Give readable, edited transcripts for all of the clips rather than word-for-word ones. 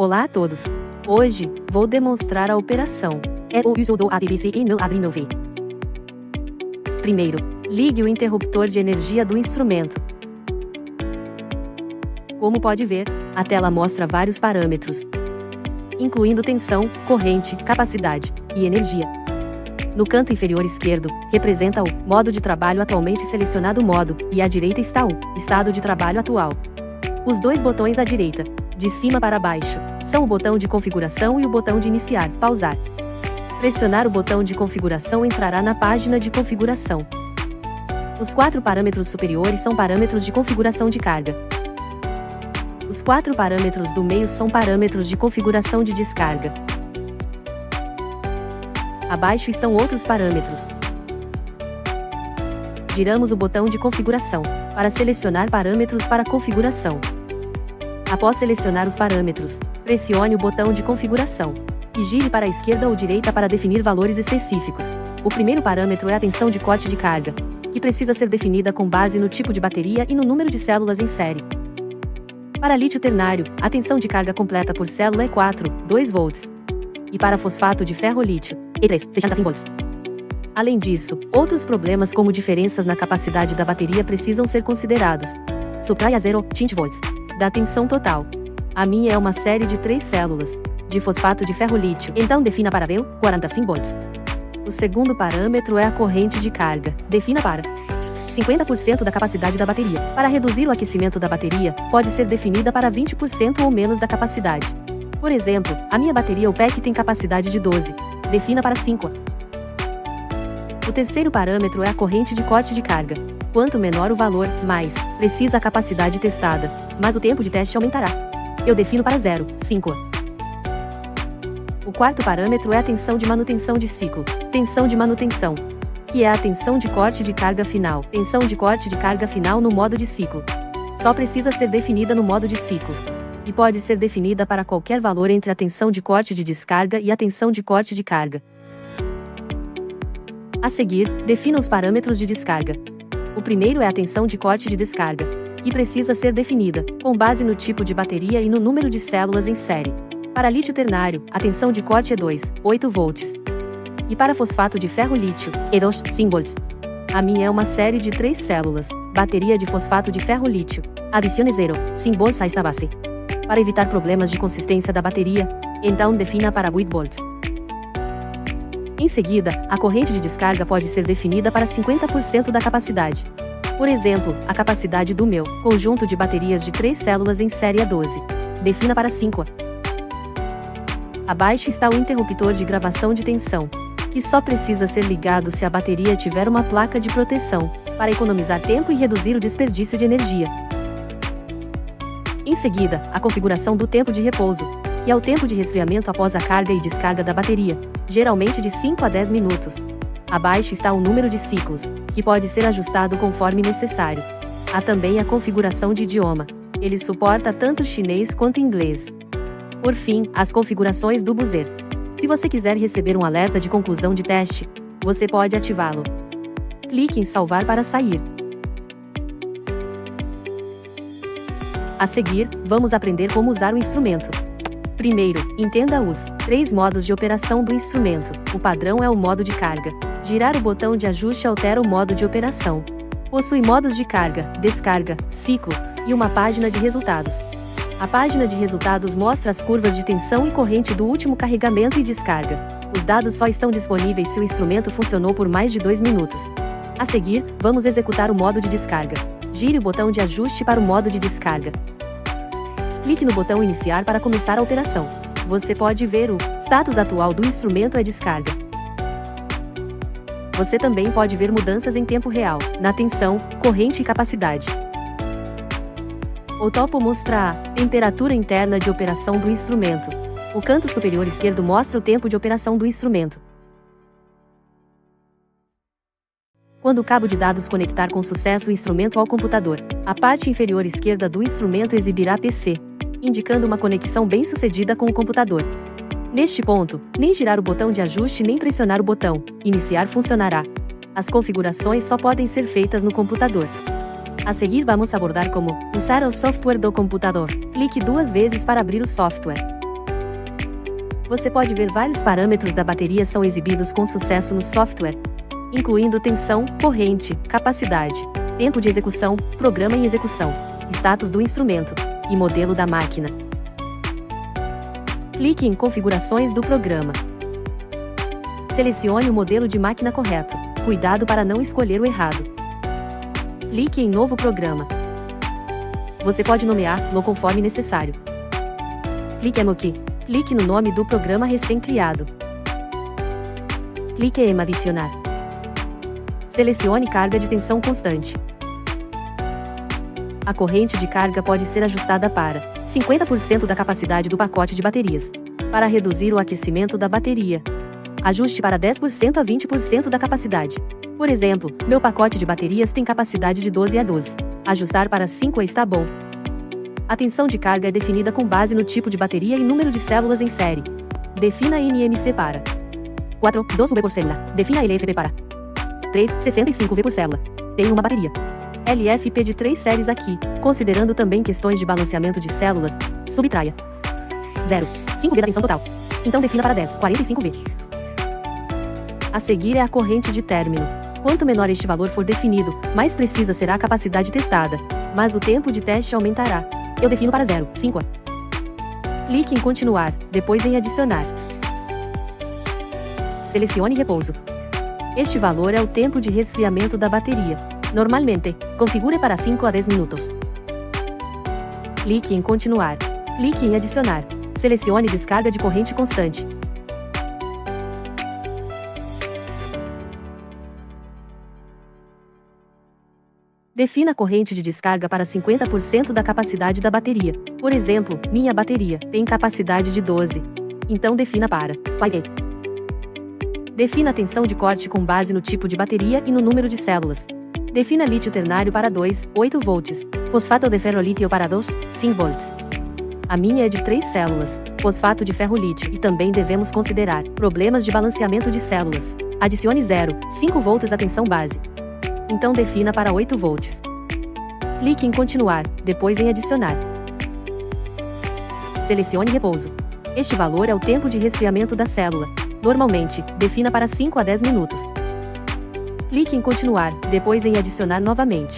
Olá a todos! Hoje, vou demonstrar a operação. É o uso do ATBC no Arduino V. Primeiro, ligue o interruptor de energia do instrumento. Como pode ver, a tela mostra vários parâmetros, incluindo tensão, corrente, capacidade e energia. No canto inferior esquerdo, representa o modo de trabalho atualmente selecionado modo, e à direita está o estado de trabalho atual. Os dois botões à direita, de cima para baixo, são o botão de configuração e o botão de iniciar, pausar. Pressionar o botão de configuração entrará na página de configuração. Os 4 parâmetros superiores são parâmetros de configuração de carga. Os 4 parâmetros do meio são parâmetros de configuração de descarga. Abaixo estão outros parâmetros. Giramos o botão de configuração, para selecionar parâmetros para configuração. Após selecionar os parâmetros, pressione o botão de configuração, e gire para a esquerda ou direita para definir valores específicos. O primeiro parâmetro é a tensão de corte de carga, que precisa ser definida com base no tipo de bateria e no número de células em série. Para lítio ternário, a tensão de carga completa por célula é 2 volts. E para fosfato de ferro-lítio, E3, 65 volts. Além disso, outros problemas como diferenças na capacidade da bateria precisam ser considerados. Supply a 20 volts. Da tensão total. A minha é uma série de 3 células, de fosfato de ferro-lítio, então defina para VEU, 45 volts. O segundo parâmetro é a corrente de carga, defina para 50% da capacidade da bateria. Para reduzir o aquecimento da bateria, pode ser definida para 20% ou menos da capacidade. Por exemplo, a minha bateria UPEC tem capacidade de 12, defina para 5. O terceiro parâmetro é a corrente de corte de carga. Quanto menor o valor, mais precisa a capacidade testada, mas o tempo de teste aumentará. Eu defino para 0,5. O quarto parâmetro é a tensão de manutenção de ciclo, tensão de manutenção, que é a tensão de corte de carga final. Tensão de corte de carga final no modo de ciclo. Só precisa ser definida no modo de ciclo. E pode ser definida para qualquer valor entre a tensão de corte de descarga e a tensão de corte de carga. A seguir, defina os parâmetros de descarga. O primeiro é a tensão de corte de descarga, que precisa ser definida, com base no tipo de bateria e no número de células em série. Para lítio ternário, a tensão de corte é 8 volts. E para fosfato de ferro-lítio, E2, 5 volts. A minha é uma série de 3 células, bateria de fosfato de ferro-lítio. Adicione 5 volts a esta base. Para evitar problemas de consistência da bateria, então defina para 8 volts. Em seguida, a corrente de descarga pode ser definida para 50% da capacidade. Por exemplo, a capacidade do meu conjunto de baterias de 3 células em série é 12. Defina para 5. Abaixo está o interruptor de gravação de tensão, que só precisa ser ligado se a bateria tiver uma placa de proteção, para economizar tempo e reduzir o desperdício de energia. Em seguida, a configuração do tempo de repouso, que é o tempo de resfriamento após a carga e descarga da bateria, geralmente de 5 a 10 minutos. Abaixo está o número de ciclos, que pode ser ajustado conforme necessário. Há também a configuração de idioma. Ele suporta tanto chinês quanto inglês. Por fim, as configurações do buzzer. Se você quiser receber um alerta de conclusão de teste, você pode ativá-lo. Clique em salvar para sair. A seguir, vamos aprender como usar o instrumento. Primeiro, entenda os 3 modos de operação do instrumento. O padrão é o modo de carga. Girar o botão de ajuste altera o modo de operação. Possui modos de carga, descarga, ciclo, e uma página de resultados. A página de resultados mostra as curvas de tensão e corrente do último carregamento e descarga. Os dados só estão disponíveis se o instrumento funcionou por mais de 2 minutos. A seguir, vamos executar o modo de descarga. Gire o botão de ajuste para o modo de descarga. Clique no botão iniciar para começar a operação. Você pode ver o status atual do instrumento é descarga. Você também pode ver mudanças em tempo real, na tensão, corrente e capacidade. O topo mostra a temperatura interna de operação do instrumento. O canto superior esquerdo mostra o tempo de operação do instrumento. Quando o cabo de dados conectar com sucesso o instrumento ao computador, a parte inferior esquerda do instrumento exibirá PC, indicando uma conexão bem-sucedida com o computador. Neste ponto, nem girar o botão de ajuste nem pressionar o botão iniciar funcionará. As configurações só podem ser feitas no computador. A seguir vamos abordar como usar o software do computador. Clique 2 vezes para abrir o software. Você pode ver vários parâmetros da bateria são exibidos com sucesso no software, incluindo tensão, corrente, capacidade, tempo de execução, programa em execução, status do instrumento e modelo da máquina. Clique em Configurações do programa. Selecione o modelo de máquina correto. Cuidado para não escolher o errado. Clique em Novo Programa. Você pode nomeá-lo conforme necessário. Clique em OK. Clique no nome do programa recém-criado. Clique em Adicionar. Selecione carga de tensão constante. A corrente de carga pode ser ajustada para 50% da capacidade do pacote de baterias. Para reduzir o aquecimento da bateria, ajuste para 10% a 20% da capacidade. Por exemplo, meu pacote de baterias tem capacidade de 12 a 12. Ajustar para 5 está bom. A tensão de carga é definida com base no tipo de bateria e número de células em série. Defina NMC para 4, 12 V por célula. Defina LFP para 3, 65 V por célula. Tenho uma bateria LFP de 3 séries aqui, considerando também questões de balanceamento de células. Subtraia 0, 5 V da tensão total. Então defina para 10, 45 V. A seguir é a corrente de término. Quanto menor este valor for definido, mais precisa será a capacidade testada, mas o tempo de teste aumentará. Eu defino para 0, 5 A. Clique em Continuar, depois em Adicionar. Selecione Repouso. Este valor é o tempo de resfriamento da bateria. Normalmente, configure para 5 a 10 minutos. Clique em Continuar. Clique em Adicionar. Selecione Descarga de corrente constante. Defina a corrente de descarga para 50% da capacidade da bateria. Por exemplo, minha bateria tem capacidade de 12. Então defina para 8. Defina a tensão de corte com base no tipo de bateria e no número de células. Defina lítio ternário para 2, 8 volts. Fosfato de ferrolítio para 2, 5 volts. A minha é de 3 células, fosfato de ferrolítio, e também devemos considerar problemas de balanceamento de células. Adicione 0, 5 volts à tensão base. Então defina para 8 volts. Clique em Continuar, depois em Adicionar. Selecione Repouso. Este valor é o tempo de resfriamento da célula. Normalmente, defina para 5 a 10 minutos. Clique em Continuar, depois em Adicionar novamente.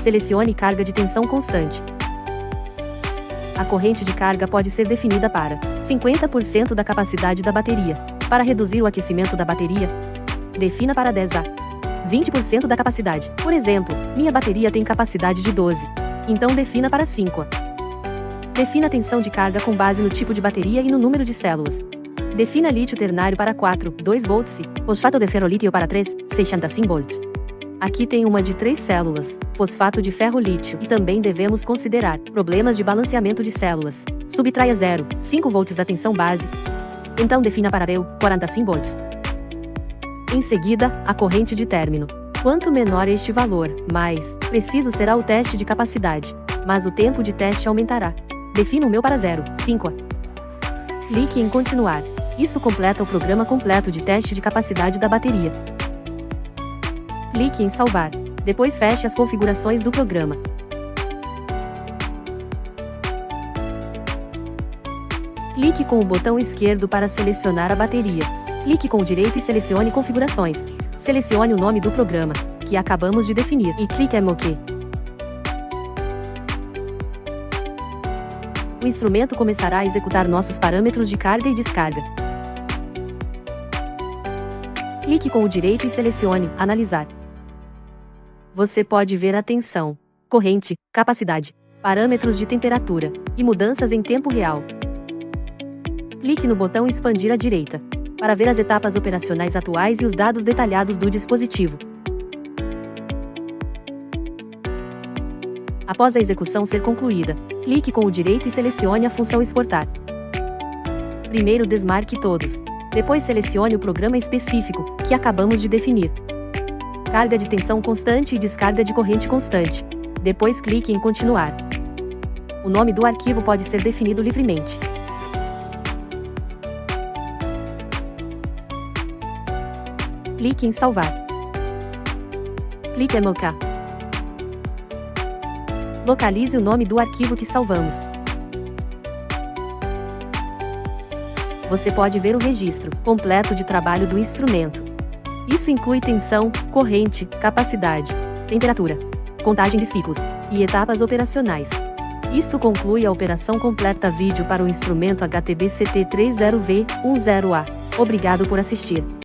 Selecione Carga de tensão constante. A corrente de carga pode ser definida para 50% da capacidade da bateria. Para reduzir o aquecimento da bateria, defina para 10 a 20% da capacidade. Por exemplo, minha bateria tem capacidade de 12. Então defina para 5 A. Defina a tensão de carga com base no tipo de bateria e no número de células. Defina lítio ternário para 4, 2 volts e fosfato de ferrolítio para 3, 65 volts. Aqui tem uma de 3 células, fosfato de ferrolítio, e também devemos considerar problemas de balanceamento de células. Subtraia 0, 5 volts da tensão base. Então defina para 45 volts. Em seguida, a corrente de término. Quanto menor este valor, mais preciso será o teste de capacidade, mas o tempo de teste aumentará. Defina o meu para 0, 5 A. Clique em Continuar. Isso completa o programa completo de teste de capacidade da bateria. Clique em Salvar. Depois feche as configurações do programa. Clique com o botão esquerdo para selecionar a bateria. Clique com o direito e selecione Configurações. Selecione o nome do programa, que acabamos de definir, e clique em OK. O instrumento começará a executar nossos parâmetros de carga e descarga. Clique com o direito e selecione Analisar. Você pode ver a tensão, corrente, capacidade, parâmetros de temperatura e mudanças em tempo real. Clique no botão Expandir à direita para ver as etapas operacionais atuais e os dados detalhados do dispositivo. Após a execução ser concluída, clique com o direito e selecione a função Exportar. Primeiro desmarque todos. Depois selecione o programa específico, que acabamos de definir. Carga de tensão constante e descarga de corrente constante. Depois clique em Continuar. O nome do arquivo pode ser definido livremente. Clique em Salvar. Clique em OK. Localize o nome do arquivo que salvamos. você pode ver o registro completo de trabalho do instrumento. Isso inclui tensão, corrente, capacidade, temperatura, contagem de ciclos e etapas operacionais. Isto conclui a operação completa vídeo para o instrumento HTB CT30V10A. Obrigado por assistir.